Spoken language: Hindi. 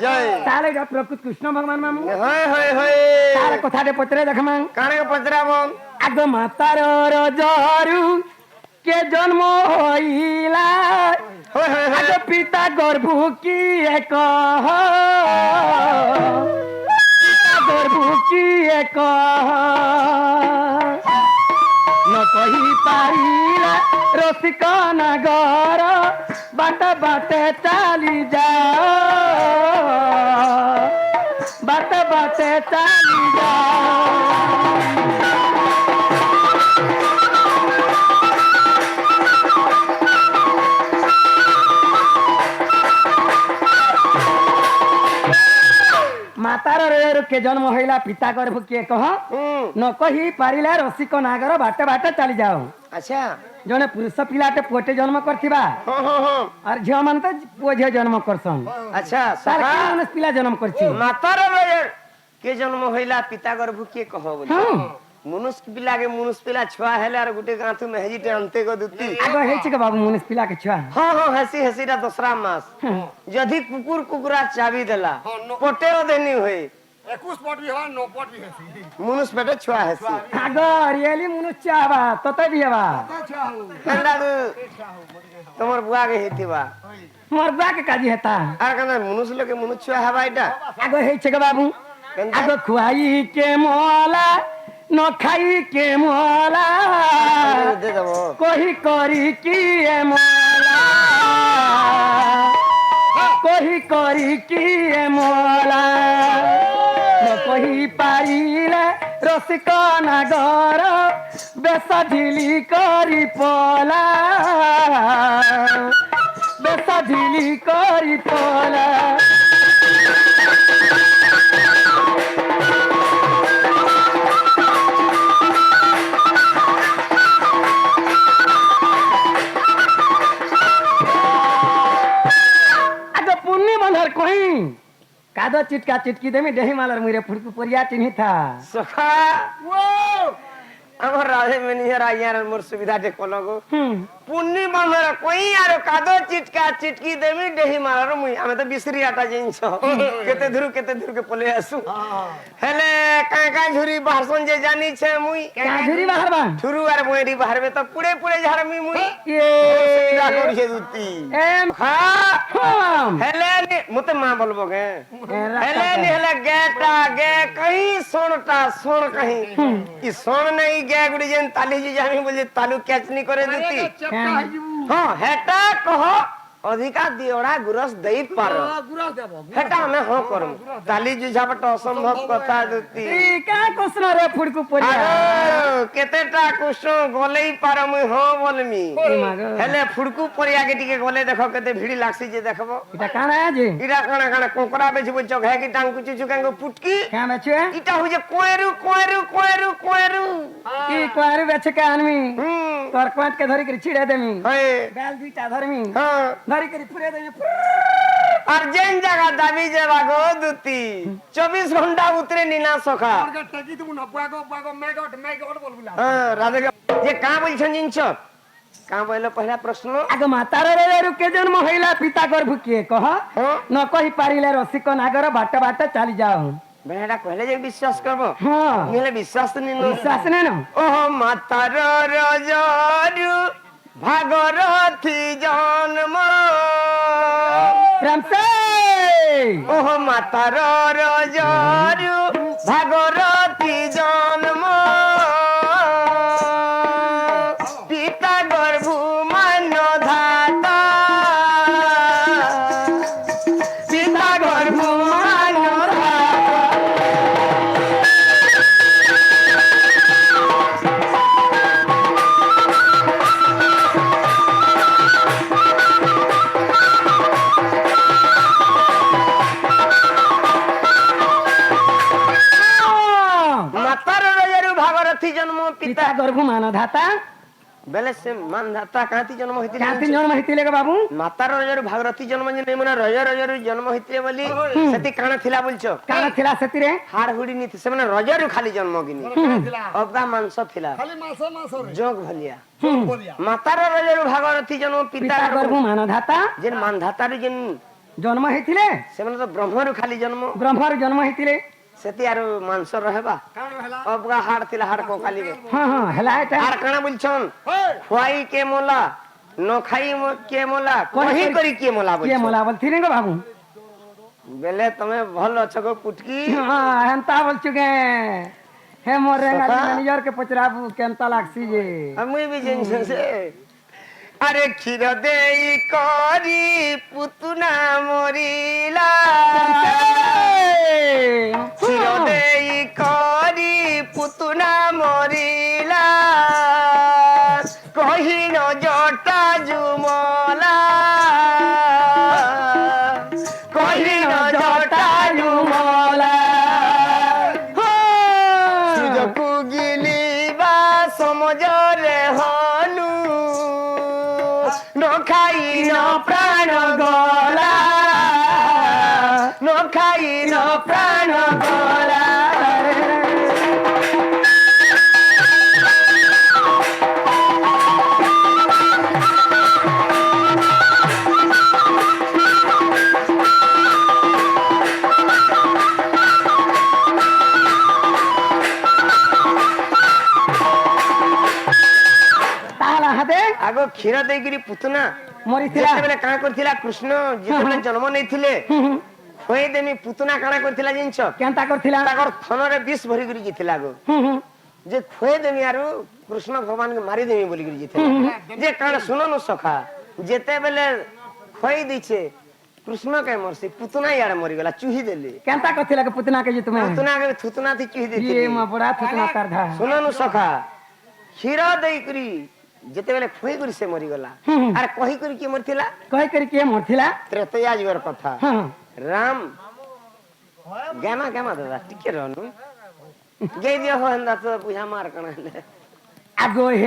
जय ताले रा प्रकृत कृष्ण भगवान मामू होय होय होय तार कथाटे पचरे देखमा काने पचराबो आग मातार रजरू के जन्म होइला होय होय आग होय पिता गर्भु की कह पिता गर्भु की कह न कही पारिला रसिक नगर बाट बाटे चाली जाओ बाट बाटे चाली जाओ मातार रेर के जन्म होइला पिता गर्भ किए कह न कही पारिला रसिक नागर बाटे बाटे चली जाओ अच्छा जने पुरुष पिलाटे पुटे जन्म करथिबा हो और झियो मन तो पुओ झियो जन्म करसन अच्छा तार सखा के मानस पिला जन्म करछि मातार रजर के जन्म होइला पिता गर्भ के कहो बोल मनुष्य पिला के मनुष्य पिला छुआ हेले और गुटे गांथु में हेजिटे अंते को दुती आगो हे छै के बाबू मुनिस पिला के छुआ हाँ हसी हसी रा दूसरा मास यदि कुकुर कुकुरा चाबी देला पोटे देनी होई 21 पट भी हो 9 पट भी हसी मनुष्य पेटे छुआ हसी आगो रियली मुनुस चाबा तते भी हवा कंदा तमर बुआ के हेतिबा मोर बा के काजी हेता आर कंदा मनुष्य लोग के मनुष्य छुआ हवा इटा आगो हे छै के बाबू कंदा आगो खुआई के मोला न खाई के मोला दे दबो कोही करी की ए मोला कोही करी की ए मोला न कोही पारिले रसिक नागर बेस ढिली करी पोला बेस ढिली करी पोला कादो चिटका चिटकी देमी डेही मालर मुरे फुड़कू परिया चिन्ही था सखा वो हमर राधे में नहीं राइयार मोर सुविधा दे कोलगो पुन्नी बंधर कोई यार कादो चिटका चिटकी देमी डेही मालर मुई हमें तो बिसरी आटा जिंस केते धुरु के पले आसु हेले काई काई झुरी बाहरसन जे जानी छे मुई का झुरी बाहर बा झुरु आर मोरी बाहर में तो पुड़े पुड़े झाड़मी मुई ये सुविधा करिए दुती एम हां हेले मते मां बोलबो गे हेले गेटा गे कहीं सोनटा सोन कहीं ई सोन नहीं गे गुडी जेन ताली जी जामी बोले तालु कैच नहीं करे देती हां हेटा कहो अधिका दियोड़ा गुरस देई पारो गुरस देबो हेटा में हो करम ताली जी झापट असंभव कथा देती ई का कुसना रे फुड़कू परिया अरे केतेटा कुसो गोलेई पारो मुई हो बोलमी मागो हेले फुड़कू परिया के टिके गोले देखो केते भिड़ी लागसी जे देखबो इटा काना है जी इरा काना काना कोकरा बेच बोल चोक है कि टांग कुछ चुकांगो पुटकी का बेचे इटा हो जे कोएरू कोएरू कोएरू कोएरू ई कोारू बेचे के आनमी तोर कोट के धरी के छिड़े देमी हे गाल दुईटा धरमी हां धरी के पुरे देमी अर्जेंट जगह दाबी जे बागो दुती 24 घंटा उतरे नीना सखा और टकी तुम न बागो मेगट बोलबुला हां राधे जे का बोल छन जिंच का बोले पहला प्रश्न आग मातार रे रुके जन्म होइला पिता गर्भ किए कह न कहि पारिले रसिक नागर बाट बाट चली जाओ बेटा पहले जे विश्वास करबो हां नेले विश्वास नहीं नो विश्वास ने न ओह मातार रजरु भागरथी जन्म राम से ओह मातार रजरु भागरथी जन्म पिता गर्भ मान धाता पिता गर्भ मान धाता मातार रजरु भागरथी जन्म पिता पिता गर्भ मान धाता बेले से मान धाता कांति जन्म होइतिले काती जन्म हितिले के बाबू मातार रजरु भागरथी जन्म जे नै मने रजरु जन्म होइतिले बोली सेति काना थिला बोलछो काना थिला सेति रे हाड़ हुडी नी से मने रजरु खाली जन्म गिनी अबका मांस थिला खाली मासो रे जोग भलिया बोलिया मातार रजरु भागरथी जन्म पिता गर्भ पिता मान धाता जेन मान धाता रे जेन জন্ম হয়েছিলে ସେମାନେ ତ ବ୍ରହ୍ମରୁ ଖାଲି ଜନ୍ମ ব্রহ্মার জন্ম হয়েছিলে ସେତି ଆରୁ ମାଂସ ରହେବା କାଣ ହେଲା ଅବଗା ହାଡ ଥିଲା ହାଡ କଙ୍କାଲିରେ হ্যাঁ হ্যাঁ হেলা এটা আর কাଣା বলছন হেই খোয়াই কে মোলা ন খাই কে মোলা কহি করি কে মোলা কিয়ে বলছন মলা বলছিলেন গো বাবু বেলে তুমি ভাল অছ গো পুটকি হ্যাঁ হেন্তা বলছু কে হে মোর রেঙ্গা সখা। ম্যানেজার কে পচরাবু কেনতা লাগছি যে আমি বি জিনিস সে আরে ক্ষীর দেই করি পুতুনা মরিলা ক্ষীর দেই করি পুতুনা মরিলা কহিন জটা জুমলা কহিন জটা জুমলা সুজকু গিলিবা সমজরে হনু নখাই ন প্রাণ গলা নখাই ন প্রাণ গলা তাহলে হাতে আগ ক্ষীর দেইকিরি পুতুনা মরিছিলা যেତେବେଳେ কাଣା କରିଥିଲା କୃଷ୍ଣ ଯେତେବେଳେ ଜନ୍ମ ନେଇଥିଲେ ଖୁଆଇ ଦେମି ପୁତୁନା କାଣା କରିଥିଲା ଜିନିଷ কেনতা করছিলা ତାଙ୍କର ଥନରେ ବିଷ ଭରିକିରି ଯାଇଥିଲା ଆଗ ଯେ ଖୁଆଇ ଦେମି ଆରୁ କୃଷ୍ଣ ଭଗବାନଙ୍କୁ ମାରିଦେମି ବୋଲିକିରି ଯାଇଥିଲା ଯେ କାଣା ଶୁଣନୁ ସଖା ଯେତେବେଳେ ଖୁଆଇ ଦେଇଛେ କୃଷ୍ଣ କାଇଁ ମରସି ପୁତୁନା ଇଆଡେ ମରିଗଲା ଚୁହି ଦେଲେ কেনতা করছিলা কে পুতনা কে যে তুমি ପୁତୁନା ଥୁତୁନା ଥି ଚୁହି ইয়ে ଦେଇଥିଲେ মা বড়া থুতনা তার ধা ଶୁଣନୁ ସଖା କ୍ଷୀର ଦେଇକରି ଯେତେବେଳେ ଖୁଆଇ କରି ସେ ମରିଗଲା ଆରେ କହିକରି କିଏ ମରିଥିଲା কই করি কে মরছিলা ତ୍ରେତୟା ଯୁଗର କଥା হ্যাঁ রাম গামা গামা দাদা টিকে রহনু গেই দিও হেন্দা তো বুঝা মার কଣ ହେଲେ আগো হে